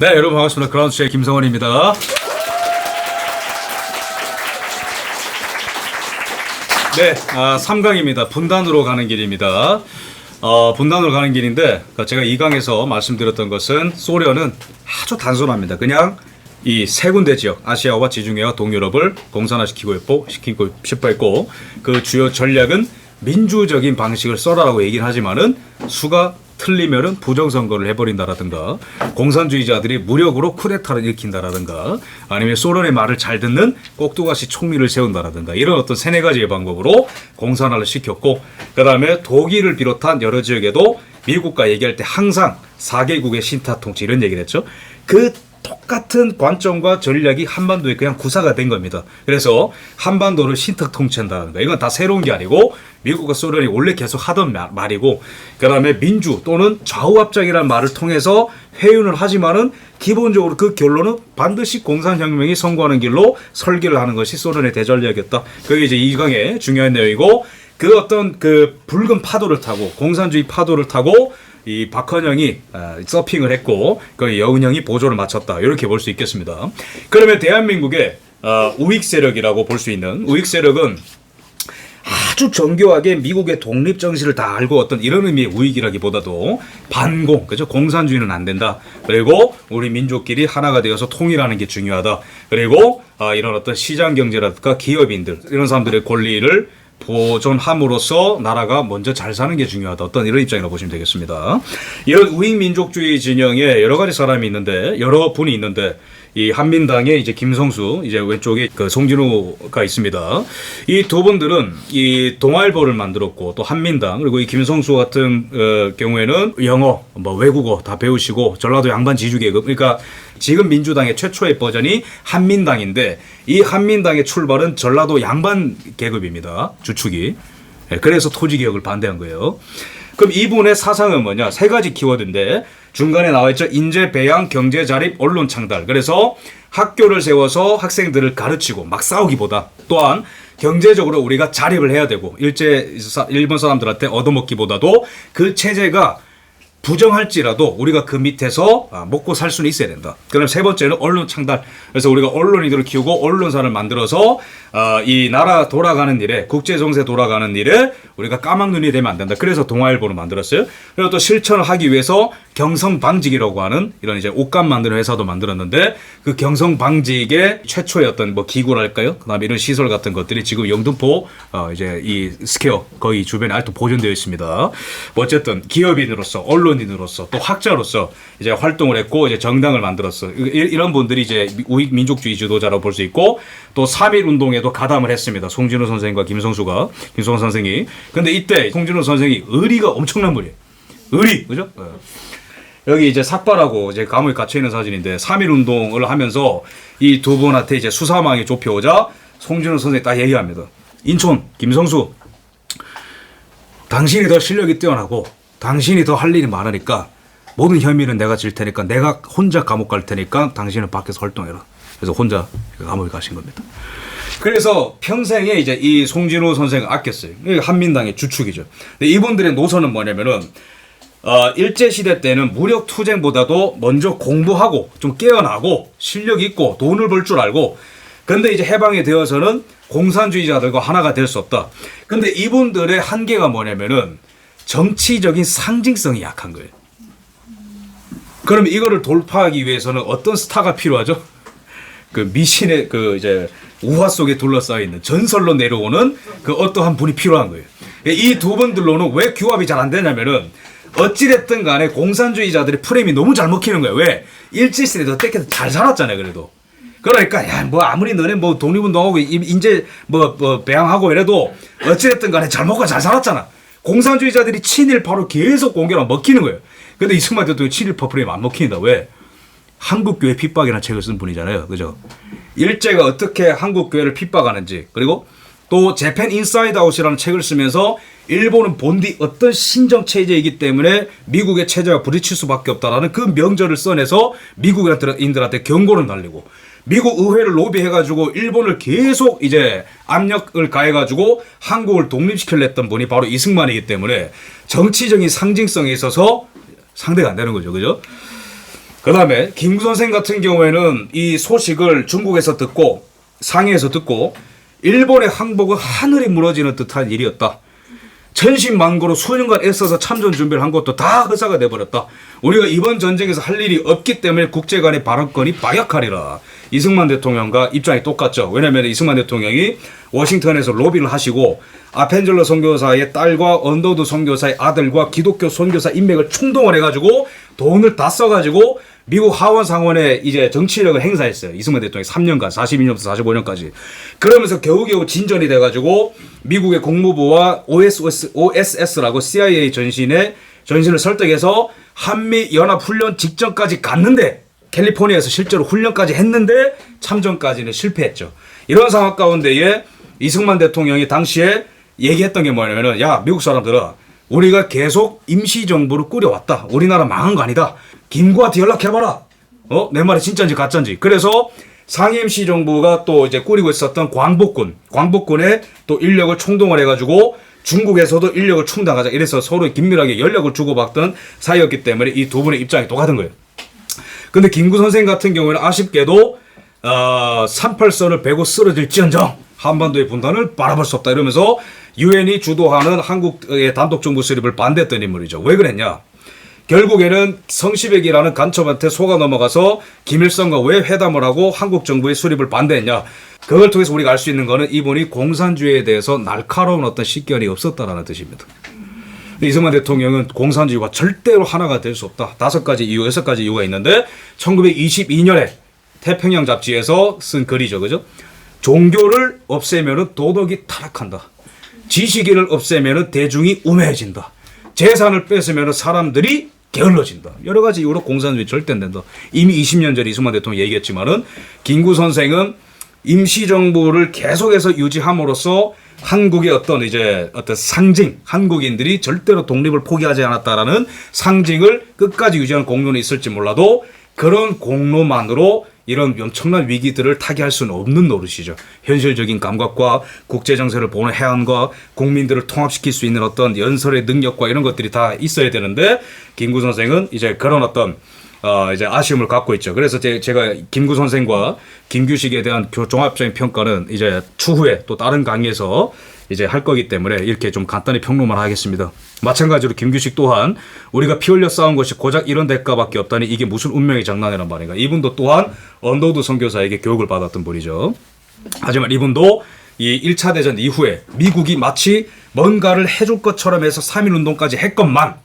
네, 여러분 반갑습니다. 그라운드체의 김성원입니다. 네, 3강입니다. 분단으로 가는 길입니다. 분단으로 가는 길인데 제가 2강에서 말씀드렸던 것은 소련은 아주 단순합니다. 그냥 이 세 군데 지역, 아시아와 지중해와 동유럽을 공산화시키고 싶어 했고 그 주요 전략은 민주적인 방식을 써라라고 얘기를 하지만은 수가 틀리면은 부정선거를 해버린다라든가 공산주의자들이 무력으로 쿠데타를 일으킨다라든가 아니면 소련의 말을 잘 듣는 꼭두가시 총리를 세운다라든가 이런 어떤 세네 가지의 방법으로 공산화를 시켰고 그 다음에 독일을 비롯한 여러 지역에도 미국과 얘기할 때 항상 4개국의 신타통치 이런 얘기를 했죠. 그 똑같은 관점과 전략이 한반도에 그냥 구사가 된 겁니다. 그래서 한반도를 신탁 통치한다는 거. 이건 다 새로운 게 아니고 미국과 소련이 원래 계속 하던 말이고 그 다음에 민주 또는 좌우합작이라는 말을 통해서 회윤을 하지만은 기본적으로 그 결론은 반드시 공산혁명이 성공하는 길로 설계를 하는 것이 소련의 대전략이었다. 그게 이제 2강의 중요한 내용이고 그 어떤 그 붉은 파도를 타고 공산주의 파도를 타고 이 박헌영이 서핑을 했고 그 여은형이 보조를 맞췄다 이렇게 볼 수 있겠습니다. 그러면 대한민국의 우익 세력이라고 볼 수 있는 우익 세력은 아주 정교하게 미국의 독립 정신을 다 알고 어떤 이런 의미의 우익이라기보다도 반공, 그죠? 공산주의는 안 된다. 그리고 우리 민족끼리 하나가 되어서 통일하는 게 중요하다. 그리고 이런 어떤 시장 경제라든가 기업인들 이런 사람들의 권리를 보존함으로써 나라가 먼저 잘 사는 게 중요하다. 어떤 이런 입장이라고 보시면 되겠습니다. 이런 우익 민족주의 진영에 여러 가지 사람이 있는데 여러 분이 있는데 이 한민당의 이제 김성수 이제 왼쪽에 그 송진우가 있습니다. 이 두 분들은 이 동아일보를 만들었고 또 한민당 그리고 이 김성수 같은 경우에는 영어 뭐 외국어 다 배우시고 전라도 양반 지주계급 그러니까 지금 민주당의 최초의 버전이 한민당인데 이 한민당의 출발은 전라도 양반 계급입니다. 주축이. 그래서 토지개혁을 반대한 거예요. 그럼 이분의 사상은 뭐냐? 세 가지 키워드인데 중간에 나와 있죠. 인재 배양, 경제 자립, 언론 창달. 그래서 학교를 세워서 학생들을 가르치고 막 싸우기보다 또한 경제적으로 우리가 자립을 해야 되고 일본 사람들한테 얻어먹기보다도 그 체제가 부정할지라도 우리가 그 밑에서 먹고 살 수는 있어야 된다. 그럼 세 번째는 언론 창달. 그래서 우리가 언론인들을 키우고 언론사를 만들어서 이 나라 돌아가는 일에 국제 정세 돌아가는 일에 우리가 까막눈이 되면 안 된다. 그래서 동아일보를 만들었어요. 그리고 또 실천을 하기 위해서 경성방직이라고 하는 이런 이제 옷감 만드는 회사도 만들었는데 그 경성방직의 최초의 어떤 뭐 기구랄까요? 그다음에 이런 시설 같은 것들이 지금 영등포 이제 이 스퀘어 거의 주변에 아직도 보존되어 있습니다. 어쨌든 기업인으로서 언론인으로서 또 학자로서 이제 활동을 했고 이제 정당을 만들었어. 이런 분들이 이제 우익 민족주의 지도자라고 볼 수 있고 또 3.1 운동에도 가담을 했습니다. 송진우 선생과 김성수 선생이. 근데 이때 송진우 선생이 의리가 엄청난 분이에요. 의리, 그죠? 여기 이제 삭발하고 이제 감옥에 갇혀 있는 사진인데 3.1 운동을 하면서 이 두 분한테 이제 수사망이 좁혀오자 송진우 선생이 딱 얘기합니다. 인촌 김성수, 당신이 더 실력이 뛰어나고 당신이 더 할 일이 많으니까 모든 혐의는 내가 질 테니까 내가 혼자 감옥 갈 테니까 당신은 밖에서 활동해라. 그래서 혼자 감옥에 가신 겁니다. 그래서 평생에 이제 이 송진우 선생을 아꼈어요. 한민당의 주축이죠. 근데 이분들의 노선은 뭐냐면은 일제시대 때는 무력 투쟁보다도 먼저 공부하고 좀 깨어나고 실력 있고 돈을 벌 줄 알고 근데 이제 해방이 되어서는 공산주의자들과 하나가 될 수 없다. 근데 이분들의 한계가 뭐냐면은 정치적인 상징성이 약한 거예요. 그럼 이거를 돌파하기 위해서는 어떤 스타가 필요하죠? 그 미신의 그 이제 우화 속에 둘러싸여 있는 전설로 내려오는 그 어떠한 분이 필요한 거예요. 이 두 분들로는 왜 규합이 잘 안 되냐면은 어찌됐든 간에 공산주의자들의 프레임이 너무 잘 먹히는 거예요. 왜? 일제시대도 때까지 잘 살았잖아요, 그래도. 그러니까, 야, 뭐, 아무리 너네 뭐 독립운동하고, 인제 뭐, 배양하고 이래도 어찌됐든 간에 잘 먹고 잘 살았잖아. 공산주의자들이 친일파로 계속 공격을 먹히는 거예요. 근데 이승만 대통령이 친일파 프레임 안 먹힌다. 왜? 한국교회 핍박이라는 책을 쓴 분이잖아요. 그죠? 일제가 어떻게 한국교회를 핍박하는지, 그리고 또 재팬 인사이드 아웃이라는 책을 쓰면서 일본은 본디 어떤 신정체제이기 때문에 미국의 체제와 부딪힐 수밖에 없다라는 그 명절을 써내서 미국인들한테 경고를 날리고 미국 의회를 로비해가지고 일본을 계속 이제 압력을 가해가지고 한국을 독립시키려 했던 분이 바로 이승만이기 때문에 정치적인 상징성에 있어서 상대가 안 되는 거죠. 그죠? 그 다음에 김구 선생 같은 경우에는 이 소식을 중국에서 듣고 상해에서 듣고 일본의 항복은 하늘이 무너지는 듯한 일이었다. 천신만고로 수년간 애써서 참전 준비를 한 것도 다 허사가 돼버렸다. 우리가 이번 전쟁에서 할 일이 없기 때문에 국제 간의 발언권이 빠약하리라. 이승만 대통령과 입장이 똑같죠. 왜냐하면 이승만 대통령이 워싱턴에서 로비를 하시고 아펜젤러 선교사의 딸과 언더우드 선교사의 아들과 기독교 선교사 인맥을 충동을 해가지고 돈을 다 써가지고 미국 하원 상원에 이제 정치력을 행사했어요. 이승만 대통령이 3년간 42년부터 45년까지. 그러면서 겨우겨우 진전이 돼가지고 미국의 국무부와 OSS라고 CIA 전신을 설득해서 한미 연합 훈련 직전까지 갔는데 캘리포니아에서 실제로 훈련까지 했는데 참전까지는 실패했죠. 이런 상황 가운데에 이승만 대통령이 당시에 얘기했던 게 뭐냐면은 야 미국 사람들아 우리가 계속 임시정부를 꾸려왔다. 우리나라 망한 거 아니다. 김구한테 연락해봐라. 내 말이 진짜인지 가짜인지. 그래서 상임시정부가 또 이제 꾸리고 있었던 광복군에 또 인력을 총동원 해가지고 중국에서도 인력을 충당하자. 이래서 서로 긴밀하게 연락을 주고받던 사이였기 때문에 이 두 분의 입장이 똑같은 거예요. 근데 김구 선생 같은 경우에는 아쉽게도 38선을 베고 쓰러질지언정 한반도의 분단을 바라볼 수 없다 이러면서 유엔이 주도하는 한국의 단독정부 수립을 반대했던 인물이죠. 왜 그랬냐? 결국에는 성시백이라는 간첩한테 속아 넘어가서 김일성과 왜 회담을 하고 한국 정부의 수립을 반대했냐? 그걸 통해서 우리가 알 수 있는 거는 이분이 공산주의에 대해서 날카로운 어떤 식견이 없었다라는 뜻입니다. 이승만 대통령은 공산주의와 절대로 하나가 될 수 없다. 6가지 이유가 있는데 1922년에 태평양 잡지에서 쓴 글이죠. 그죠? 종교를 없애면 도덕이 타락한다. 지식인을 없애면 대중이 우매해진다. 재산을 뺏으면 사람들이 게을러진다. 여러 가지 이유로 공산주의 절대 안 된다. 이미 20년 전에 이승만 대통령이 얘기했지만은 김구 선생은 임시정부를 계속해서 유지함으로써 한국의 어떤 상징, 한국인들이 절대로 독립을 포기하지 않았다라는 상징을 끝까지 유지하는 공로는 있을지 몰라도 그런 공로만으로 이런 엄청난 위기들을 타개할 수는 없는 노릇이죠. 현실적인 감각과 국제정세를 보는 해안과 국민들을 통합시킬 수 있는 어떤 연설의 능력과 이런 것들이 다 있어야 되는데 김구 선생은 이제 그런 어떤 이제 아쉬움을 갖고 있죠. 그래서 제가 김구 선생과 김규식에 대한 종합적인 평가는 이제 추후에 또 다른 강의에서 이제 할 거기 때문에 이렇게 좀 간단히 평론만 하겠습니다. 마찬가지로 김규식 또한 우리가 피 흘려 싸운 것이 고작 이런 대가밖에 없다니 이게 무슨 운명의 장난이란 말인가. 이분도 또한 언더우드 선교사에게 교육을 받았던 분이죠. 하지만 이분도 이 1차 대전 이후에 미국이 마치 뭔가를 해줄 것처럼 해서 3.1운동까지 했건만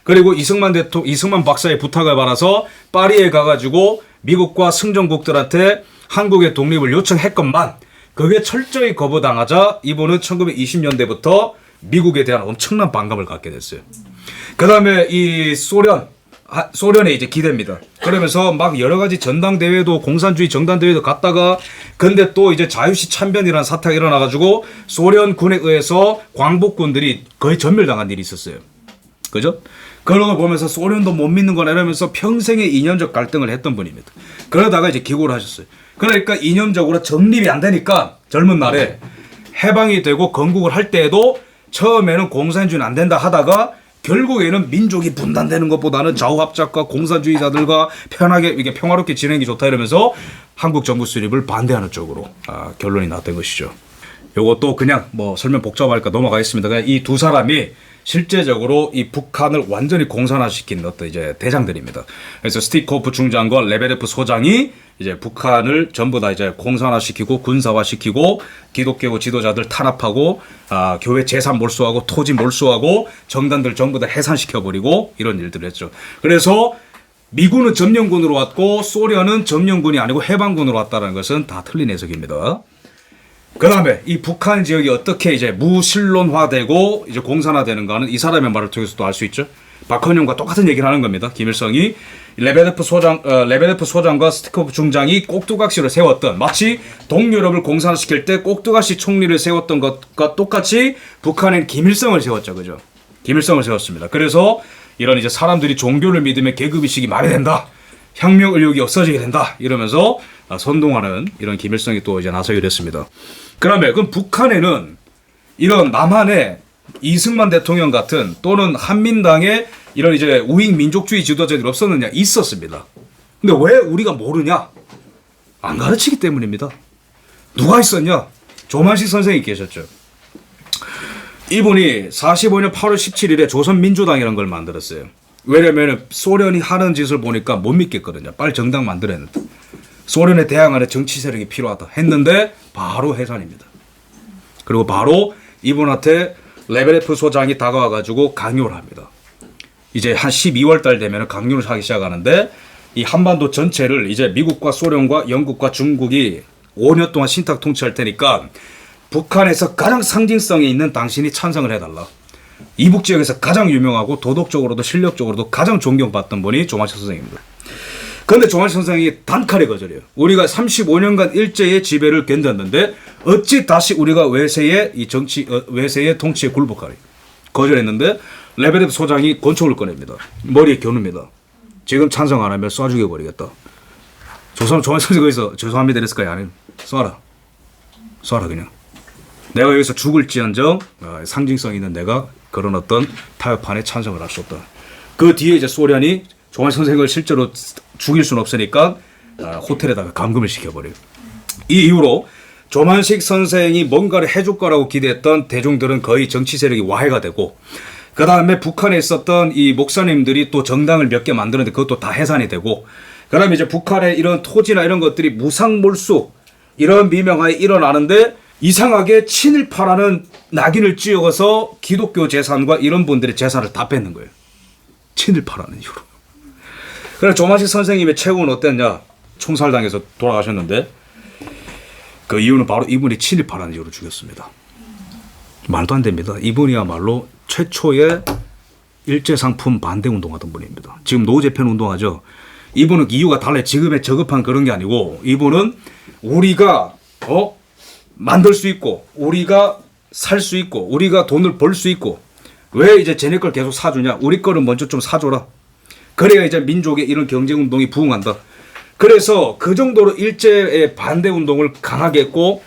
그리고 이승만 박사의 부탁을 받아서 파리에 가가지고 미국과 승전국들한테 한국의 독립을 요청했건만 그게 철저히 거부당하자 이분은 1920년대부터 미국에 대한 엄청난 반감을 갖게 됐어요. 그 다음에 이 소련의 이제 기대입니다. 그러면서 막 여러 가지 전당대회도 공산주의 정당대회도 갔다가 근데 또 이제 자유시 참변이라는 사태가 일어나가지고 소련군에 의해서 광복군들이 거의 전멸당한 일이 있었어요. 그죠? 그런 걸 보면서 소련도 못 믿는 거나 이러면서 평생의 이념적 갈등을 했던 분입니다. 그러다가 이제 기고를 하셨어요. 그러니까 이념적으로 정립이 안 되니까 젊은 날에 해방이 되고 건국을 할 때에도 처음에는 공산주의는 안 된다 하다가 결국에는 민족이 분단되는 것보다는 좌우합작과 공산주의자들과 편하게 이게 평화롭게 지내는 게 좋다 이러면서 한국 정부 수립을 반대하는 쪽으로 결론이 났던 것이죠. 요것도 그냥 뭐 설명 복잡하니까 넘어가겠습니다. 그냥 이 두 사람이 실제적으로 이 북한을 완전히 공산화시킨 어떤 이제 대장들입니다. 그래서 스티코프 중장과 레베데프 소장이 이제 북한을 전부 다 이제 공산화시키고 군사화시키고 기독교 지도자들 탄압하고 교회 재산 몰수하고 토지 몰수하고 정당들 전부 다 해산시켜버리고 이런 일들을 했죠. 그래서 미군은 점령군으로 왔고 소련은 점령군이 아니고 해방군으로 왔다는 것은 다 틀린 해석입니다. 그 다음에 이 북한 지역이 어떻게 이제 무신론화되고 이제 공산화되는가는 이 사람의 말을 통해서도 알 수 있죠. 박헌영과 똑같은 얘기를 하는 겁니다. 김일성이 레베데프 소장과 스티코프 중장이 꼭두각시를 세웠던 마치 동유럽을 공산화시킬 때 꼭두각시 총리를 세웠던 것과 똑같이 북한엔 김일성을 세웠죠. 그죠? 김일성을 세웠습니다. 그래서 이런 이제 사람들이 종교를 믿으면 계급의식이 마비된다. 혁명 의욕이 없어지게 된다. 이러면서 선동하는 이런 김일성이 또 이제 나서게 됐습니다. 그럼 북한에는 이런 남한의 이승만 대통령 같은 또는 한민당의 이런 이제 우익 민족주의 지도자들이 없었느냐? 있었습니다. 근데 왜 우리가 모르냐? 안 가르치기 때문입니다. 누가 있었냐? 조만식 선생이 계셨죠. 이분이 45년 8월 17일에 조선민주당이라는 걸 만들었어요. 왜냐면 소련이 하는 짓을 보니까 못 믿겠거든요. 빨리 정당 만들어야 된다. 소련에 대항하는 정치 세력이 필요하다 했는데 바로 해산입니다. 그리고 바로 이분한테 레베레프 소장이 다가와가지고 강요를 합니다. 이제 한 12월 달 되면 강요를 하기 시작하는데 이 한반도 전체를 이제 미국과 소련과 영국과 중국이 5년 동안 신탁 통치할 테니까 북한에서 가장 상징성이 있는 당신이 찬성을 해달라. 이북 지역에서 가장 유명하고 도덕적으로도 실력적으로도 가장 존경받던 분이 조만식 선생입니다. 그런데 조만식 선생이 단칼에 거절해요. 우리가 35년간 일제의 지배를 견뎠는데 어찌 다시 우리가 외세의 이 정치 외세의 통치에 굴복하리. 거절했는데 레베레프 소장이 권총을 꺼냅니다. 머리에 겨눕니다. 지금 찬성 안 하면 쏴 죽여버리겠다. 조만식 선생이 거기서 죄송합니다 이랬을까요? 아니 쏴라. 쏴라 그냥. 내가 여기서 죽을지언정 상징성 있는 내가 그런 어떤 타협판에 찬성을 할 수 없다. 그 뒤에 이제 소련이 조만식 선생을 실제로 죽일 수는 없으니까 호텔에다가 감금을 시켜버려요. 이 이후로 조만식 선생이 뭔가를 해줄 거라고 기대했던 대중들은 거의 정치 세력이 와해가 되고 그 다음에 북한에 있었던 이 목사님들이 또 정당을 몇 개 만드는데 그것도 다 해산이 되고 그 다음에 이제 북한의 이런 토지나 이런 것들이 무상몰수 이런 미명하에 일어나는데 이상하게 친일파라는 낙인을 찧어서 기독교 재산과 이런 분들의 재산을 다 뺏는 거예요. 친일파라는 이유로. 그래서 조만식 선생님의 최후는 어땠냐? 총살당해서 돌아가셨는데 그 이유는 바로 이분이 친일파라는 이유로 죽였습니다. 말도 안 됩니다. 이분이야말로 최초의 일제상품 반대 운동하던 분입니다. 지금 노제편 운동하죠. 이분은 이유가 달라요. 지금의 저급한 그런 게 아니고 이분은 우리가 만들 수 있고 우리가 살 수 있고 우리가 돈을 벌 수 있고 왜 이제 쟤네 걸 계속 사주냐. 우리 거를 먼저 좀 사줘라. 그래야 이제 민족의 이런 경제운동이 부흥한다. 그래서 그 정도로 일제의 반대운동을 강하게 했고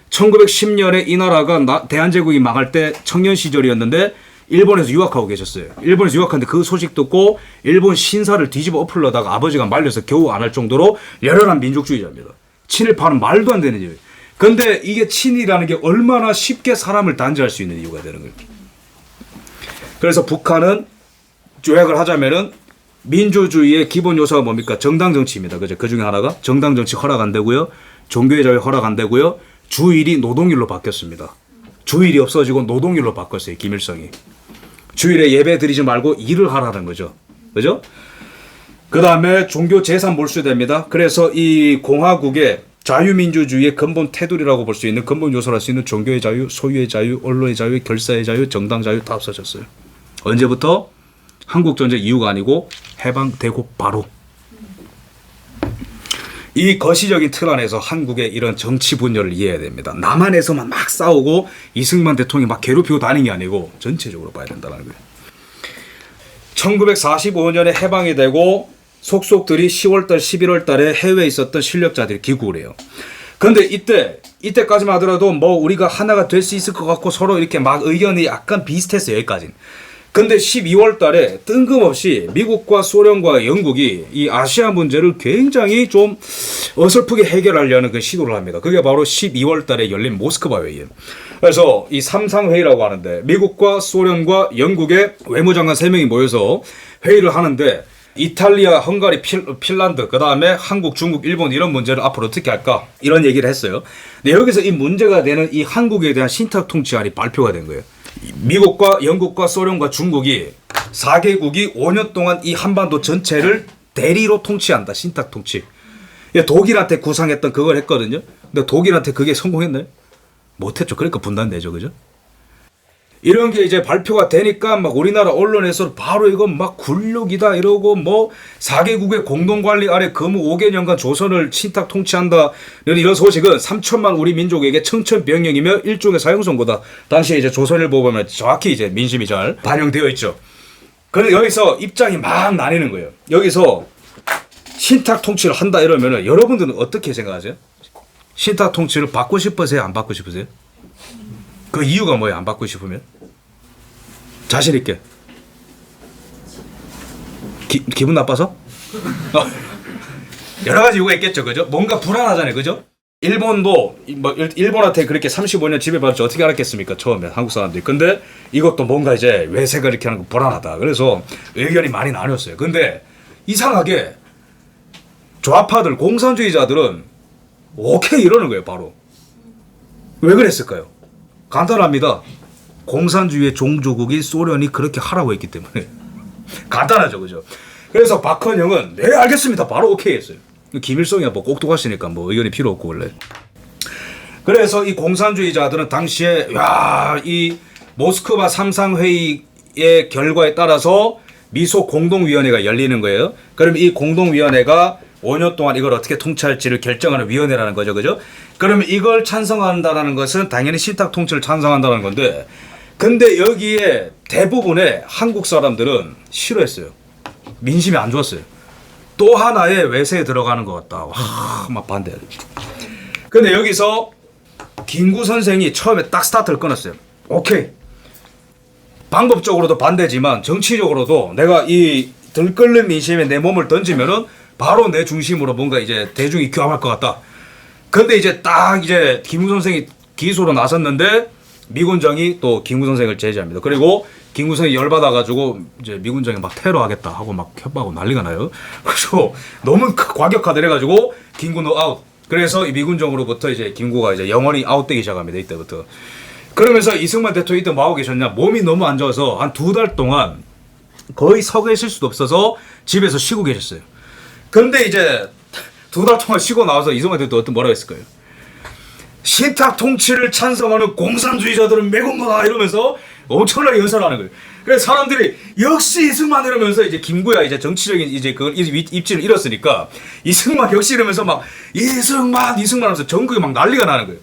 1910년에 이 나라가 대한제국이 망할 때 청년 시절이었는데 일본에서 유학하고 계셨어요. 일본에서 유학하는데 그 소식 듣고 일본 신사를 뒤집어 엎으려다가 아버지가 말려서 겨우 안 할 정도로 열렬한 민족주의자입니다. 친일파는 말도 안 되는 일이에요. 근데 이게 친이라는 게 얼마나 쉽게 사람을 단죄할 수 있는 이유가 되는 거예요. 그래서 북한은 요약을 하자면은 민주주의의 기본 요소가 뭡니까? 정당 정치입니다. 그죠? 그 중에 하나가 정당 정치 허락 안 되고요. 종교의 자유 허락 안 되고요. 주일이 노동일로 바뀌었습니다. 주일이 없어지고 노동일로 바꿨어요. 김일성이. 주일에 예배 드리지 말고 일을 하라는 거죠. 그죠? 그 다음에 종교 재산 몰수됩니다. 그래서 이 공화국의 자유민주주의의 근본 테두리라고 볼 수 있는 근본 요소랄 수 있는 종교의 자유, 소유의 자유, 언론의 자유, 결사의 자유, 정당 자유 다 없어졌어요. 언제부터? 한국전쟁 이후가 아니고 해방되고 바로. 이 거시적인 틀 안에서 한국의 이런 정치 분열을 이해해야 됩니다. 남한에서만 막 싸우고 이승만 대통령이 막 괴롭히고 다니는 게 아니고 전체적으로 봐야 된다는 거예요. 1945년에 해방이 되고 속속들이 10월달, 11월달에 해외에 있었던 실력자들이 귀국을 해요. 그런데 이때까지만 하더라도 뭐 우리가 하나가 될 수 있을 것 같고 서로 이렇게 막 의견이 약간 비슷했어요. 여기까지는. 근데 12월 달에 뜬금없이 미국과 소련과 영국이 이 아시아 문제를 굉장히 좀 어설프게 해결하려는 그 시도를 합니다. 그게 바로 12월 달에 열린 모스크바 회의예요. 그래서 이 삼상회의라고 하는데 미국과 소련과 영국의 외무장관 3명이 모여서 회의를 하는데 이탈리아, 헝가리, 핀란드, 그 다음에 한국, 중국, 일본 이런 문제를 앞으로 어떻게 할까? 이런 얘기를 했어요. 근데 여기서 이 문제가 되는 이 한국에 대한 신탁 통치안이 발표가 된 거예요. 미국과 영국과 소련과 중국이 4개국이 5년 동안 이 한반도 전체를 대리로 통치한다. 신탁 통치. 독일한테 구상했던 그걸 했거든요. 근데 독일한테 그게 성공했나요? 못했죠. 그러니까 분단되죠. 그죠? 이런 게 이제 발표가 되니까 막 우리나라 언론에서 바로 이건 막 굴욕이다 이러고 뭐 4개국의 공동관리 아래 거무 5개년간 조선을 신탁 통치한다 이런 소식은 3천만 우리 민족에게 청천벽력이며 일종의 사형선고다. 당시에 이제 조선일보 보면 정확히 이제 민심이 잘 반영되어 있죠. 그런데 여기서 입장이 막 나뉘는 거예요. 여기서 신탁 통치를 한다 이러면은 여러분들은 어떻게 생각하세요? 신탁 통치를 받고 싶으세요? 안 받고 싶으세요? 그 이유가 뭐예요? 안 받고 싶으면? 자신 있게. 기분 나빠서? 여러 가지 이유가 있겠죠, 그죠? 뭔가 불안하잖아요, 그죠? 일본도 뭐 일본한테 그렇게 35년 지배받을지 어떻게 알았겠습니까? 처음에 한국 사람들이. 근데 이것도 뭔가 이제 외세가 이렇게 하는 거 불안하다. 그래서 의견이 많이 나뉘었어요. 근데 이상하게 좌파들, 공산주의자들은 오케이 이러는 거예요, 바로. 왜 그랬을까요? 간단합니다. 공산주의의 종조국인 소련이 그렇게 하라고 했기 때문에. 간단하죠, 그죠? 그래서 박헌영은 네 알겠습니다, 바로 오케이 했어요. 김일성이야 뭐 꼭두가시니까 뭐 의견이 필요 없고 원래. 그래서 이 공산주의자들은 당시에 이 모스크바 삼상회의의 결과에 따라서 미소 공동위원회가 열리는 거예요. 그럼 이 공동위원회가 5년 동안 이걸 어떻게 통치할지를 결정하는 위원회라는 거죠, 그죠? 그러면 이걸 찬성한다는 것은 당연히 신탁 통치를 찬성한다는 건데, 근데 여기에 대부분의 한국 사람들은 싫어했어요. 민심이 안 좋았어요. 또 하나의 외세에 들어가는 것 같다. 와, 막 반대해. 근데 여기서 김구 선생이 처음에 딱 스타트를 끊었어요. 오케이. 방법적으로도 반대지만 정치적으로도 내가 이 들끓는 민심에 내 몸을 던지면은 바로 내 중심으로 뭔가 이제 대중이 규합할 것 같다. 근데 이제 딱 이제 김구 선생이 기소로 나섰는데 미군정이 또 김구 선생을 제지합니다. 그리고 김구 선생이 열받아가지고 이제 미군정이 막 테러하겠다 하고 막 협박하고 난리가 나요. 그래서 너무 과격화돼가지고 김구 너 아웃. 그래서 이 미군정으로부터 이제 김구가 이제 영원히 아웃되기 시작합니다. 이때부터. 그러면서 이승만 대통령이 이때 뭐 하고 계셨냐? 몸이 너무 안 좋아서 한 2달 동안 거의 서 계실 수도 없어서 집에서 쉬고 계셨어요. 근데 이제 2달 동안 쉬고 나와서 이승만 대통령이 어떤 뭐라고 했을 거예요? 신탁 통치를 찬성하는 공산주의자들은 매국노다 이러면서 엄청나게 연설을 하는 거예요. 그래서 사람들이 역시 이승만 이러면서 이제 김구야 이제 정치적인 이제 그 입지를 잃었으니까 이승만 역시 이러면서 막 이승만 하면서 전국에 막 난리가 나는 거예요.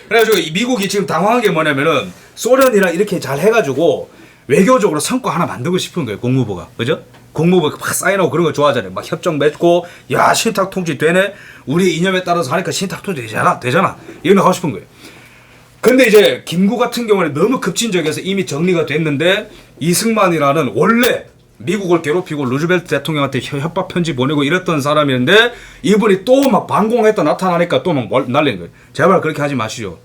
그래가지고 미국이 지금 당황한 게 뭐냐면은 소련이랑 이렇게 잘 해가지고 외교적으로 성과 하나 만들고 싶은 거예요. 국무부가. 그죠? 국무부가 막 사인하고 그런 거 좋아하잖아요. 막 협정 맺고 야 신탁 통치 되네. 우리 이념에 따라서 하니까 신탁 통치 되잖아. 이런 거 하고 싶은 거예요. 근데 이제 김구 같은 경우는 너무 급진적이어서 이미 정리가 됐는데 이승만이라는 원래 미국을 괴롭히고 루즈벨트 대통령한테 협박 편지 보내고 이랬던 사람이었는데 이분이 또 막 반공했다 나타나니까 또 막 날린 거예요. 제발 그렇게 하지 마시죠.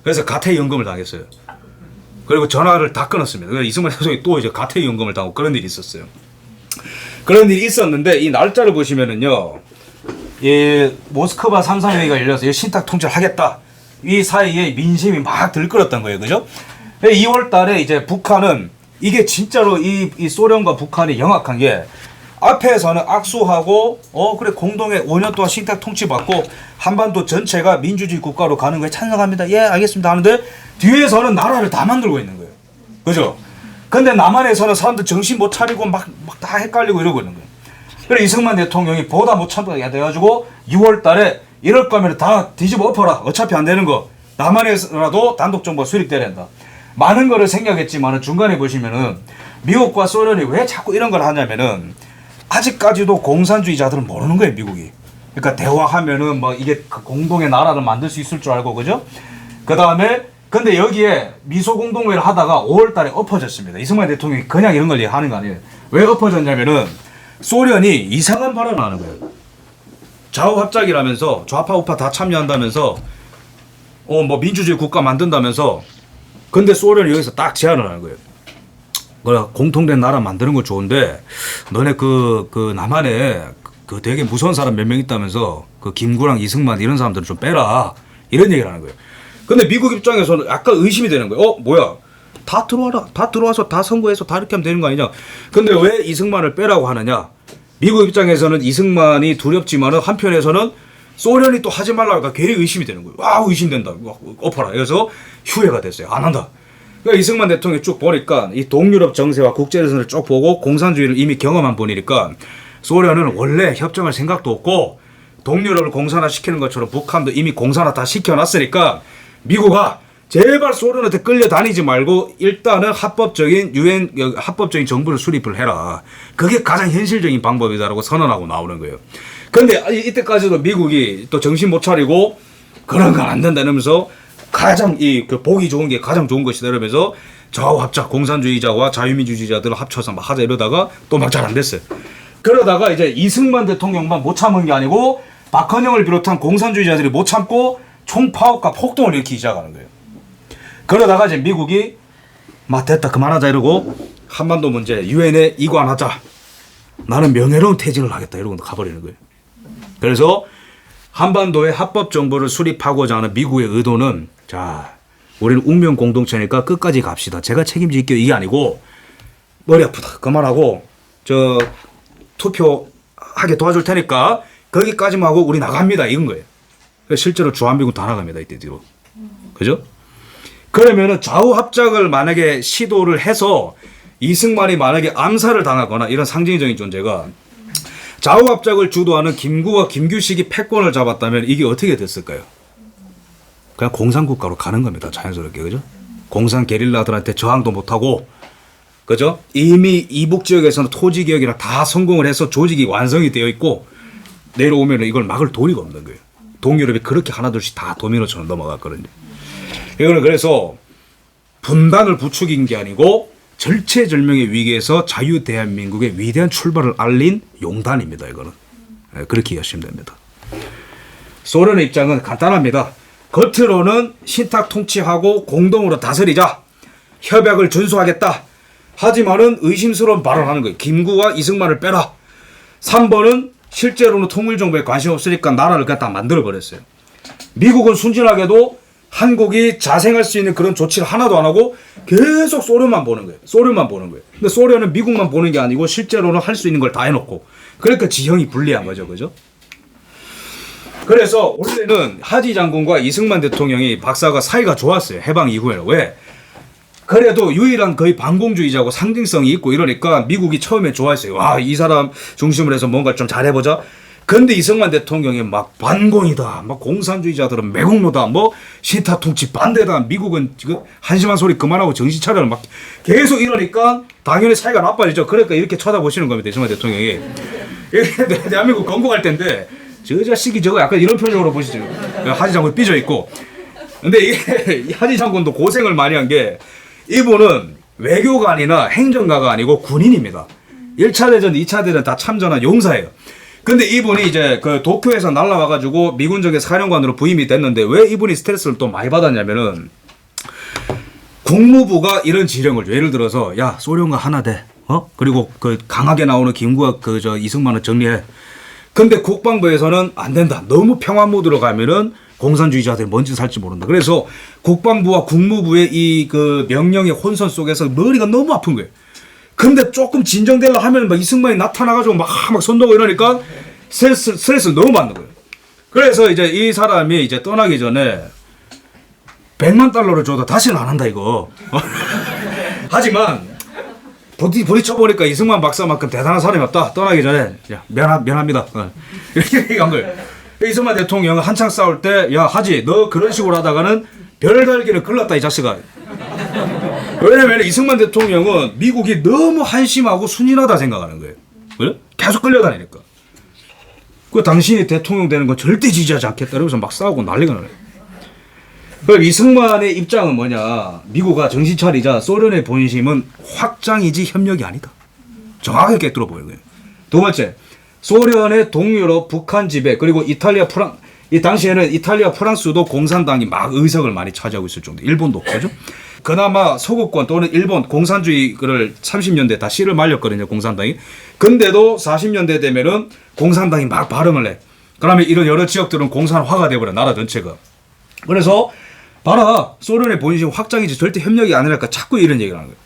그래서 가태연금을 당했어요. 그리고 전화를 다 끊었습니다. 그래서 이승만 대통령이 또 이제 가태연금을 당하고 그런 일이 있었어요. 그런 일이 있었는데 이 날짜를 보시면은요, 이 모스크바 삼상회의가 열려서 신탁 통치를 하겠다. 이 사이에 민심이 막 들끓었던 거예요, 그죠? 2월 달에 이제 북한은 이게 진짜로 이 소련과 북한이 영악한 게 앞에서는 악수하고 그래 공동의 5년 동안 신탁 통치 받고 한반도 전체가 민주주의 국가로 가는 거에 찬성합니다. 예, 알겠습니다 하는데 뒤에서는 나라를 다 만들고 있는 거예요, 그죠? 근데 남한에서는 사람들 정신 못 차리고 막 다 헷갈리고 이러고 있는 거예요. 그래 이승만 대통령이 보다 못 참게 돼가지고 6월 달에 이럴 거면 다 뒤집어 엎어라. 어차피 안 되는 거. 남한에서라도 단독 정부가 수립돼야 된다. 많은 거를 생각했지만 중간에 보시면은 미국과 소련이 왜 자꾸 이런 걸 하냐면은 아직까지도 공산주의자들은 모르는 거예요, 미국이. 그러니까 대화하면은 뭐 이게 공동의 나라를 만들 수 있을 줄 알고, 그죠? 그 다음에 근데 여기에 미소 공동회를 하다가 5월 달에 엎어졌습니다. 이승만 대통령이 그냥 이런 걸 하는 거 아니에요. 왜 엎어졌냐면은 소련이 이상한 발언을 하는 거예요. 좌우합작이라면서 좌파 우파 다 참여한다면서 뭐 민주주의 국가 만든다면서 근데 소련이 여기서 딱 제안을 하는 거예요. 그래 공통된 나라 만드는 거 좋은데 너네 그 남한에 그 되게 무서운 사람 몇 명 있다면서 그 김구랑 이승만 이런 사람들을 좀 빼라 이런 얘기를 하는 거예요. 근데 미국 입장에서는 약간 의심이 되는 거예요. 뭐야? 다 들어와라. 다 들어와서 다 선거해서 다 이렇게 하면 되는 거 아니냐? 근데 왜 이승만을 빼라고 하느냐? 미국 입장에서는 이승만이 두렵지만은 한편에서는 소련이 또 하지 말라고 하니까 괜히 의심이 되는 거예요. 와, 의심된다. 엎어라. 그래서 휴회가 됐어요. 안 한다. 그러니까 이승만 대통령이 쭉 보니까 이 동유럽 정세와 국제전선을 쭉 보고 공산주의를 이미 경험한 분이니까 소련은 원래 협정할 생각도 없고 동유럽을 공산화시키는 것처럼 북한도 이미 공산화 다 시켜놨으니까 미국아 제발 소련한테 끌려다니지 말고 일단은 합법적인 합법적인 정부를 수립을 해라. 그게 가장 현실적인 방법이다라고 선언하고 나오는 거예요. 근데 이때까지도 미국이 또 정신 못 차리고 그런 건 안 된다 이러면서 가장 그 보기 좋은 게 가장 좋은 것이다 이러면서 좌우합작 공산주의자와 자유민주주의자들을 합쳐서 막 하자 이러다가 또 막 잘 안 됐어요. 그러다가 이제 이승만 대통령만 못 참은 게 아니고 박헌영을 비롯한 공산주의자들이 못 참고 총파업과 폭동을 일으키기 시작하는 거예요. 그러다가 이제 미국이 막 됐다 그만하자 이러고 한반도 문제 유엔에 이관하자. 나는 명예로운 퇴진을 하겠다 이러고 가버리는 거예요. 그래서 한반도에 합법 정부를 수립하고자 하는 미국의 의도는 자 우리는 운명 공동체니까 끝까지 갑시다. 제가 책임질게요. 이게 아니고 머리 아프다. 그만하고 저 투표하게 도와줄 테니까 거기까지만 하고 우리 나갑니다. 이건 거예요. 실제로 주한미군 다 나갑니다. 이때 뒤로. 그죠? 그러면은 좌우 합작을 만약에 시도를 해서 이승만이 만약에 암살을 당하거나 이런 상징적인 존재가 좌우 합작을 주도하는 김구와 김규식이 패권을 잡았다면 이게 어떻게 됐을까요? 그냥 공산국가로 가는 겁니다. 자연스럽게. 그죠? 공산 게릴라들한테 저항도 못하고 그죠? 이미 이북 지역에서는 토지 개혁이나 다 성공을 해서 조직이 완성이 되어 있고 내려오면 이걸 막을 도리가 없는 거예요. 동유럽이 그렇게 하나둘씩 다 도미노처럼 넘어갔거든요. 이거는 그래서 분단을 부추긴 게 아니고 절체절명의 위기에서 자유 대한민국의 위대한 출발을 알린 용단입니다. 이거는. 그렇게 이해하시면 됩니다. 소련의 입장은 간단합니다. 겉으로는 신탁 통치하고 공동으로 다스리자. 협약을 준수하겠다. 하지만은 의심스러운 발언을 하는 거예요. 김구와 이승만을 빼라. 3번은 실제로는 통일정부에 관심 없으니까 나라를 갖다 만들어버렸어요. 미국은 순진하게도 한국이 자생할 수 있는 그런 조치를 하나도 안 하고 계속 소련만 보는 거예요. 소련만 보는 거예요. 근데 소련은 미국만 보는 게 아니고 실제로는 할 수 있는 걸 다 해놓고 그러니까 지형이 불리한 거죠. 그죠? 그래서 원래는 하지 장군과 이승만 대통령이 박사가 사이가 좋았어요. 해방 이후에는. 왜? 그래도 유일한 거의 반공주의자고 상징성이 있고 이러니까 미국이 처음에 좋아했어요. 와, 이 사람 중심으로 해서 뭔가 좀 잘해보자. 근데 이승만 대통령이 막 반공이다. 막 공산주의자들은 매국노다. 뭐 신타 통치 반대다. 미국은 지금 한심한 소리 그만하고 정신 차려라. 막 계속 이러니까 당연히 사이가 나빠지죠. 그러니까 이렇게 쳐다보시는 겁니다. 이승만 대통령이. 대한민국 건국할 때인데 저 자식이 저거 약간 이런 표정으로 보시죠. 하지 장군 삐져있고. 근데 이게 하지 장군도 고생을 많이 한 게 이분은 외교관이나 행정가가 아니고 군인입니다. 1차 대전, 2차 대전 다 참전한 용사예요. 근데 이분이 이제 그 도쿄에서 날라와가지고 미군정의 사령관으로 부임이 됐는데 왜 이분이 스트레스를 또 많이 받았냐면은 국무부가 이런 지령을 예를 들어서 야 소련과 하나 돼. 그리고 그 강하게 나오는 김구와 그 저 이승만을 정리해. 근데 국방부에서는 안 된다. 너무 평화 모드로 가면은 공산주의자들이 뭔 짓을 할지 모른다. 그래서 국방부와 국무부의 이 그 명령의 혼선 속에서 머리가 너무 아픈 거예요. 근데 조금 진정되려 하면 막 이승만이 나타나가지고 막 선동하고 이러니까 스트레스를 너무 받는 거예요. 그래서 이제 이 사람이 이제 떠나기 전에 100만 달러를 줘도 다시는 안 한다 이거. 하지만 부딪혀보니까 이승만 박사만큼 대단한 사람이 없다. 떠나기 전에 야, 미안합니다. 이렇게 얘기한 거예요. 이승만 대통령은 한창 싸울 때 야 하지 너 그런 식으로 하다가는 별달기를 글렀다 이 자식아. 왜냐면 이승만 대통령은 미국이 너무 한심하고 순진하다 생각하는 거예요. 그래? 계속 끌려다니니까. 그 당신이 대통령 되는 건 절대 지지하지 않겠다. 이러면서 막 싸우고 난리가 나요. 그럼 이승만의 입장은 뭐냐. 미국아 정신 차리자. 소련의 본심은 확장이지 협력이 아니다. 정확하게 깨뚫어 보이는 거예요. 두 번째. 소련의 동유럽, 북한 지배 그리고 이탈리아, 이 당시에는 이탈리아, 프랑스도 공산당이 막 의석을 많이 차지하고 있을 정도. 일본도 그죠? 그나마 서구권 또는 일본 공산주의를 30년대 다 씨를 말렸거든요. 공산당이. 근데도 40년대 되면은 공산당이 막 발음을 해. 그러면 이런 여러 지역들은 공산화가 돼버려. 나라 전체가. 그래서 봐라. 소련의 본심 확장이지 절대 협력이 아니랄까 자꾸 이런 얘기를 하는 거예요.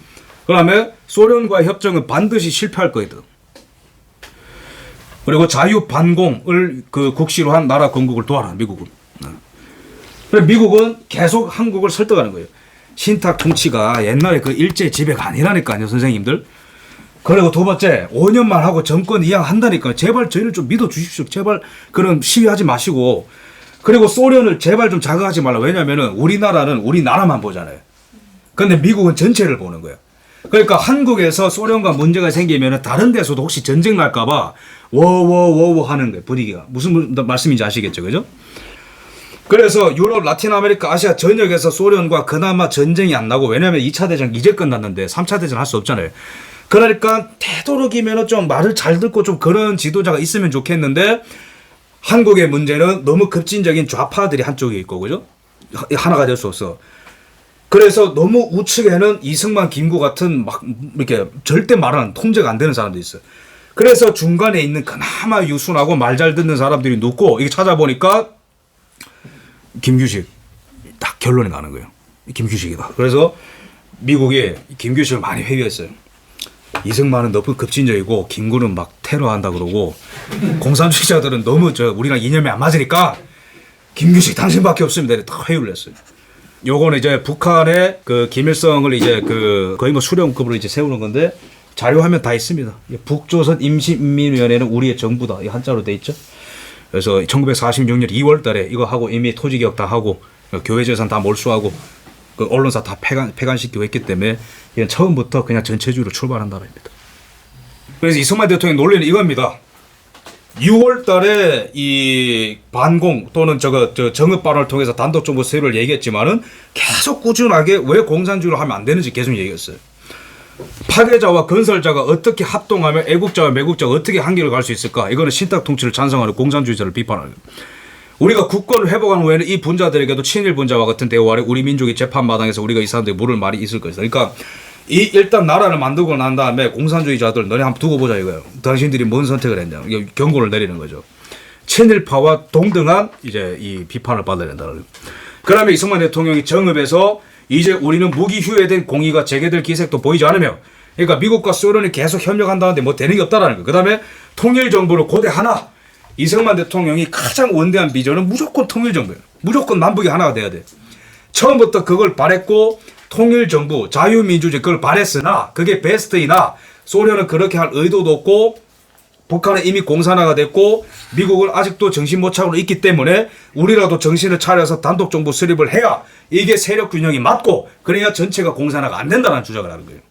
그러면 소련과의 협정은 반드시 실패할 거거든. 그리고 자유 반공을 그 국시로 한 나라 건국을 도와라. 미국은. 그래서 미국은 계속 한국을 설득하는 거예요. 신탁 통치가 옛날에 그 일제 지배가 아니라니까요, 선생님들. 그리고 두 번째, 5년만 하고 정권 이양한다니까 제발 저희를 좀 믿어주십시오. 제발 그런 시위하지 마시고. 그리고 소련을 제발 좀 자극하지 말라. 왜냐면은 우리나라는 우리나라만 보잖아요. 근데 미국은 전체를 보는 거예요. 그러니까 한국에서 소련과 문제가 생기면은 다른 데서도 혹시 전쟁 날까봐 워워워워 하는 거예요. 분위기가. 무슨 말씀인지 아시겠죠, 그죠? 그래서 유럽, 라틴 아메리카, 아시아 전역에서 소련과 그나마 전쟁이 안 나고 왜냐면 2차 대전 이제 끝났는데 3차 대전 할 수 없잖아요. 그러니까 되도록이면 좀 말을 잘 듣고 좀 그런 지도자가 있으면 좋겠는데 한국의 문제는 너무 급진적인 좌파들이 한쪽에 있고, 그죠? 하나가 될 수 없어. 그래서 너무 우측에는 이승만, 김구 같은 막 이렇게 절대 말은 통제가 안 되는 사람도 있어요. 그래서 중간에 있는 그나마 유순하고 말 잘 듣는 사람들이 눕고, 이게 찾아보니까 김규식 딱 결론이 나는 거예요. 김규식이다. 그래서 미국이 김규식을 많이 회유했어요. 이승만은 너무 급진적이고 김구는 막 테러한다 그러고 공산주의자들은 너무 우리랑 이념이 안 맞으니까 김규식 당신밖에 없습니다. 다 회유를 했어요. 요거는 이제 북한의 그 김일성을 이제 그 거의 뭐 수령급으로 이제 세우는 건데 자료화면 다 있습니다. 북조선 임시인민위원회는 우리의 정부다. 이 한자로 돼 있죠. 그래서 1946년 2월 달에 이거 하고 이미 토지개혁 다 하고 교회 재산 다 몰수하고 그 언론사 다 폐간시키고 했기 때문에 이건 처음부터 그냥 전체주의로 출발한 나라입니다. 그래서 이승만 대통령의 논리는 이겁니다. 6월 달에 이 반공 또는 정읍 발언을 통해서 단독 정부 세율을 얘기했지만은 계속 꾸준하게 왜 공산주의로 하면 안 되는지 계속 얘기했어요. 파괴자와 건설자가 어떻게 합동하면 애국자와 매국자가 어떻게 한계를 갈 수 있을까? 이거는 신탁 통치를 찬성하는 공산주의자를 비판하는 거예요. 우리가 국권을 회복한 후에는 이 분자들에게도 친일 분자와 같은 대우아래 우리 민족이 재판 마당에서 우리가 이 사람들이 물을 말이 있을 것이다. 그러니까 일단 나라를 만들고 난 다음에 공산주의자들 너네 한번 두고 보자 이거예요. 당신들이 뭔 선택을 했냐. 경고를 내리는 거죠. 친일파와 동등한 이제 이 비판을 받아야 된다. 그러면 이승만 대통령이 정읍에서 이제 우리는 무기 휴회된 공의가 재개될 기색도 보이지 않으며, 그러니까 미국과 소련이 계속 협력한다는데 뭐 되는 게 없다라는 거. 그 다음에 통일 정부를 고대 하나. 이승만 대통령이 가장 원대한 비전은 무조건 통일 정부예요. 무조건 남북이 하나가 돼야 돼. 처음부터 그걸 바랬고 통일 정부, 자유민주주의 그걸 바랬으나 그게 베스트이나 소련은 그렇게 할 의도도 없고 북한은 이미 공산화가 됐고 미국은 아직도 정신 못 차리고 있기 때문에 우리라도 정신을 차려서 단독 정부 수립을 해야 이게 세력 균형이 맞고 그래야 전체가 공산화가 안 된다는 주장을 하는 거예요.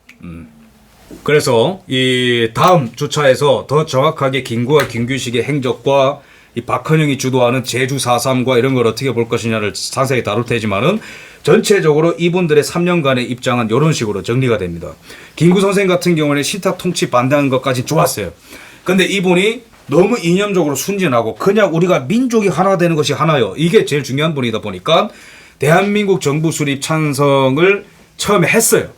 그래서 이 다음 주차에서 더 정확하게 김구와 김규식의 행적과 이 박헌영이 주도하는 제주 4.3과 이런 걸 어떻게 볼 것이냐를 상세히 다룰 테지만은 전체적으로 이분들의 3년간의 입장은 이런 식으로 정리가 됩니다. 김구 선생 같은 경우는 신탁 통치 반대하는 것까지 좋았어요. 근데 이분이 너무 이념적으로 순진하고 그냥 우리가 민족이 하나 되는 것이 하나요. 이게 제일 중요한 분이다 보니까 대한민국 정부 수립 찬성을 처음에 했어요.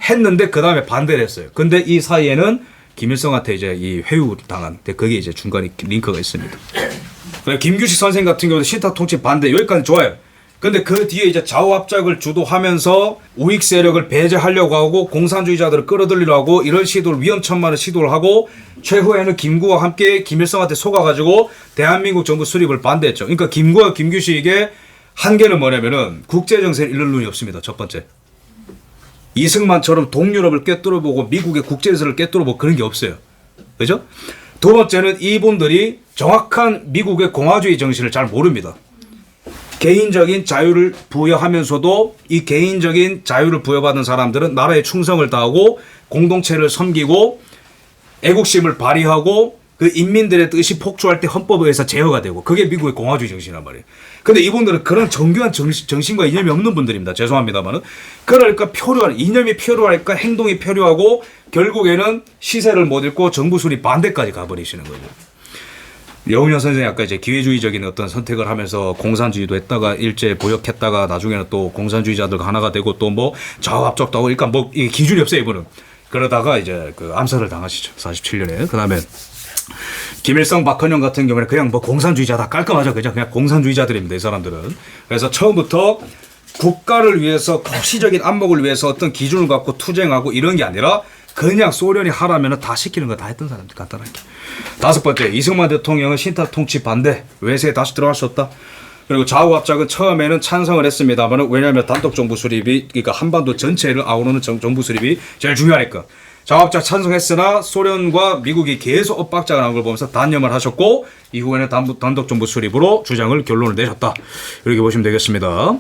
했는데 그 다음에 반대를 했어요. 근데 이 사이에는 김일성한테 이제 이 회유 당한, 그게 이제 중간에 링크가 있습니다. 김규식 선생 같은 경우도 신탁 통치 반대 여기까지 좋아요. 근데 그 뒤에 이제 좌우합작을 주도하면서 우익 세력을 배제하려고 하고 공산주의자들을 끌어들이려고 하고 이런 시도를 위험천만한 시도를 하고 최후에는 김구와 함께 김일성한테 속아가지고 대한민국 정부 수립을 반대했죠. 그러니까 김구와 김규식의 한계는 뭐냐면은 국제정세를 잃을 눈이 없습니다. 첫 번째. 이승만처럼 동유럽을 꿰뚫어보고 미국의 국제질서를 꿰뚫어보고 그런 게 없어요. 그죠? 두 번째는 이분들이 정확한 미국의 공화주의 정신을 잘 모릅니다. 개인적인 자유를 부여하면서도 이 개인적인 자유를 부여받은 사람들은 나라에 충성을 다하고 공동체를 섬기고 애국심을 발휘하고 그 인민들의 뜻이 폭주할 때 헌법에 의해서 제어가 되고 그게 미국의 공화주의 정신이란 말이에요. 근데 이분들은 그런 정교한 정신과 이념이 없는 분들입니다. 죄송합니다만은. 그러니까 이념이 필요하니까 행동이 필요하고 결국에는 시세를 못 읽고 정부 수립 반대까지 가버리시는 거죠. 여운현 선생이 아까 이제 기회주의적인 어떤 선택을 하면서 공산주의도 했다가 일제 보역했다가 나중에는 또 공산주의자들과 하나가 되고 또 뭐 좌우합작도 하고 그러니까 뭐 기준이 없어요 이분은. 그러다가 이제 그 암살을 당하시죠. 47년에. 그 다음에 김일성, 박헌영 같은 경우는 그냥 뭐 공산주의자다 깔끔하죠. 그냥 공산주의자들입니다. 이 사람들은. 그래서 처음부터 국가를 위해서 거시적인 안목을 위해서 어떤 기준을 갖고 투쟁하고 이런 게 아니라 그냥 소련이 하라면 다 시키는 거 다 했던 사람들 간단하게. 다섯 번째, 이승만 대통령은 신탁 통치 반대, 외세에 다시 들어갈 수 없다. 그리고 좌우합작은 처음에는 찬성을 했습니다만 왜냐하면 단독 정부 수립이 그러니까 한반도 전체를 아우르는 정부 수립이 제일 중요하니까. 좌우합작 찬성했으나 소련과 미국이 계속 엇박자가 나온 걸 보면서 단념을 하셨고 이후에는 단독 정부 수립으로 결론을 내셨다. 이렇게 보시면 되겠습니다.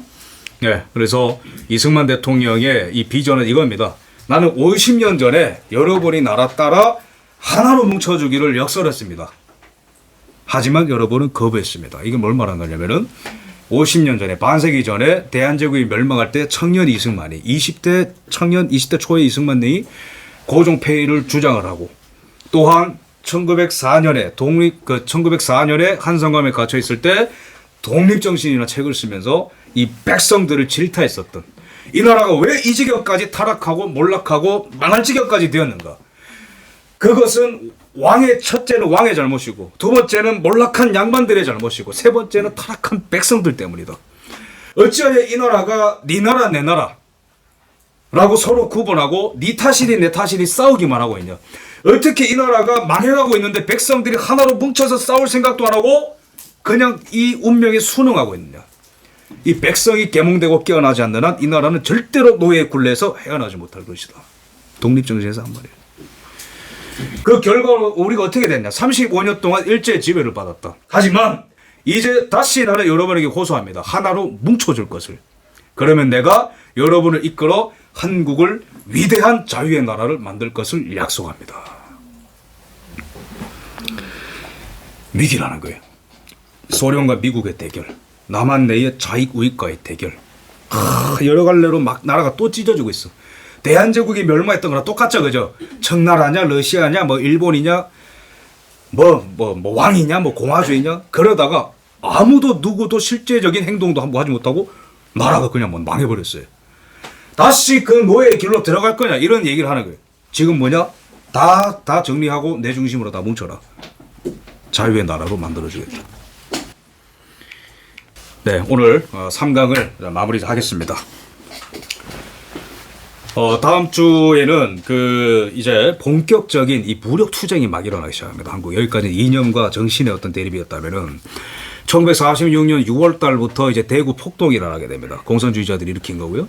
네, 그래서 이승만 대통령의 이 비전은 이겁니다. 나는 50년 전에 여러분이 나라 따라 하나로 뭉쳐주기를 역설했습니다. 하지만 여러분은 거부했습니다. 이게 뭘 말하는 거냐면은 50년 전에 반세기 전에 대한제국이 멸망할 때 청년 이승만이 20대 초의 이승만이 고종폐위를 주장을 하고 또한 1904년에 1904년에 한성감에 갇혀 있을 때 독립정신이나 책을 쓰면서 이 백성들을 질타했었던, 이 나라가 왜 이 지경까지 타락하고 몰락하고 망할 지경까지 되었는가. 그것은 첫째는 왕의 잘못이고, 두 번째는 몰락한 양반들의 잘못이고, 세 번째는 타락한 백성들 때문이다. 어찌하여 이 나라가 네 나라 내 나라 라고 서로 구분하고 네 탓이니 내 탓이니 싸우기만 하고 있냐. 어떻게 이 나라가 망해가고 있는데 백성들이 하나로 뭉쳐서 싸울 생각도 안 하고 그냥 이 운명에 순응하고 있느냐. 이 백성이 계몽되고 깨어나지 않는 한 이 나라는 절대로 노예의 굴레에서 헤어나지 못할 것이다. 독립정신에서 한 말이에요. 그 결과로 우리가 어떻게 됐냐. 35년 동안 일제 지배를 받았다. 하지만 이제 다시 나는 여러분에게 호소합니다. 하나로 뭉쳐줄 것을. 그러면 내가 여러분을 이끌어 한국을 위대한 자유의 나라를 만들 것을 약속합니다. 위기라는 거예요. 소련과 미국의 대결, 남한 내의 자익 우익과의 대결. 여러 갈래로 막 나라가 또 찢어지고 있어. 대한제국이 멸망했던 거랑 똑같죠, 그죠? 청나라냐, 러시아냐, 뭐 일본이냐, 뭐 왕이냐, 뭐 공화주의냐. 그러다가 아무도 누구도 실제적인 행동도 한번 하지 못하고 나라가 그냥 뭐 망해버렸어요. 다시 그 노예의 길로 들어갈 거냐, 이런 얘기를 하는 거예요. 지금 뭐냐? 다 정리하고 내 중심으로 다 뭉쳐라. 자유의 나라로 만들어주겠다. 네, 오늘 3강을 마무리하겠습니다. 다음 주에는 이제 본격적인 이 무력 투쟁이 막 일어나기 시작합니다. 한국. 여기까지 이념과 정신의 어떤 대립이었다면은 1946년 6월 달부터 이제 대구 폭동이 일어나게 됩니다. 공산주의자들이 일으킨 거고요.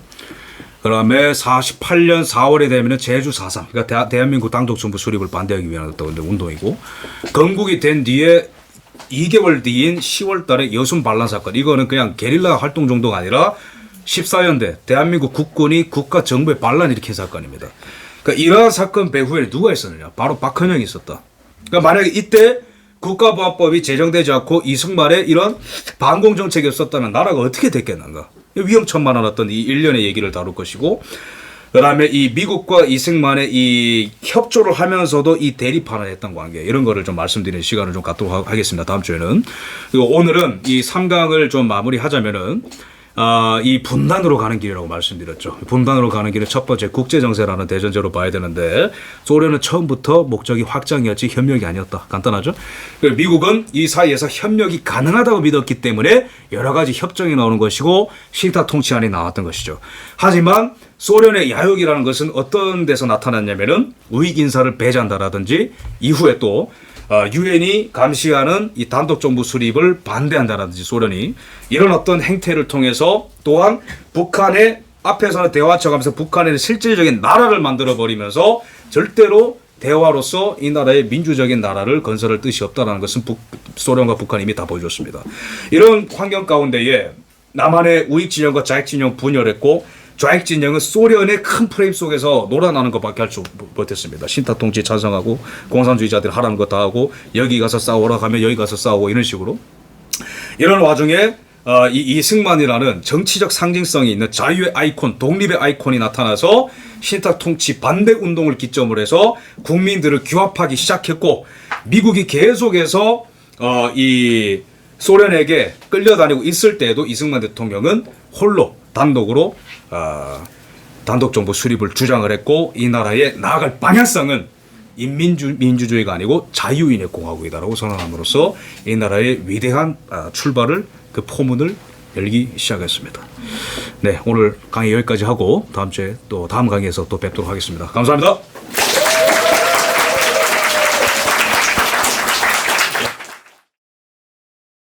그 다음에 48년 4월에 되면은 제주 4.3, 그러니까 대한민국 단독 정부 수립을 반대하기 위한 어떤 운동이고, 건국이 된 뒤에 2개월 뒤인 10월 달에 여순 반란 사건, 이거는 그냥 게릴라 활동 정도가 아니라 14년대 대한민국 국군이 국가 정부의 반란을 일으킨 사건입니다. 그러니까 이러한 사건 배후에 누가 있었느냐? 바로 박헌영이 있었다. 그러니까 만약에 이때 국가보안법이 제정되지 않고 이승만의 이런 반공 정책이 없었다면 나라가 어떻게 됐겠는가? 위험천만한 어떤 이 일련의 얘기를 다룰 것이고, 그 다음에 이 미국과 이승만의 이 협조를 하면서도 이 대립하는 했던 관계, 이런 거를 좀 말씀드리는 시간을 좀 갖도록 하겠습니다. 다음 주에는. 그리고 오늘은 이 3강을 좀 마무리하자면은, 이 분단으로 가는 길이라고 말씀드렸죠. 분단으로 가는 길은 첫 번째 국제정세라는 대전제로 봐야 되는데, 소련은 처음부터 목적이 확장이었지 협력이 아니었다. 간단하죠? 미국은 이 사이에서 협력이 가능하다고 믿었기 때문에 여러 가지 협정이 나오는 것이고 신타 통치안이 나왔던 것이죠. 하지만 소련의 야욕이라는 것은 어떤 데서 나타났냐면은 우익 인사를 배제한다라든지, 이후에 또 유엔이 감시하는 이 단독 정부 수립을 반대한다라든지, 소련이 이런 어떤 행태를 통해서 또한 북한의 앞에서는 대화 척하면서 북한에는 실질적인 나라를 만들어 버리면서 절대로 대화로서 이 나라의 민주적인 나라를 건설할 뜻이 없다는 것은 소련과 북한이 이미 다 보여줬습니다. 이런 환경 가운데에 남한의 우익 진영과 좌익 진영 분열했고, 좌익 진영은 소련의 큰 프레임 속에서 놀아나는 것밖에 할 수 못했습니다. 신타 통치 찬성하고 공산주의자들 하라는 거 다 하고, 여기 가서 싸우라 하면 여기 가서 싸우고, 이런 식으로. 이런 와중에 이 이승만이라는 정치적 상징성이 있는 자유의 아이콘, 독립의 아이콘이 나타나서 신타 통치 반대 운동을 기점으로 해서 국민들을 규합하기 시작했고, 미국이 계속해서 이 소련에게 끌려다니고 있을 때에도 이승만 대통령은 홀로 단독으로 단독 정부 수립을 주장을 했고, 이 나라의 나아갈 방향성은 민주주의가 아니고 자유인의 공화국이다라고 선언함으로써 이 나라의 위대한 출발을, 그 포문을 열기 시작했습니다. 네, 오늘 강의 여기까지 하고 다음 주에 또 다음 강의에서 또 뵙도록 하겠습니다. 감사합니다.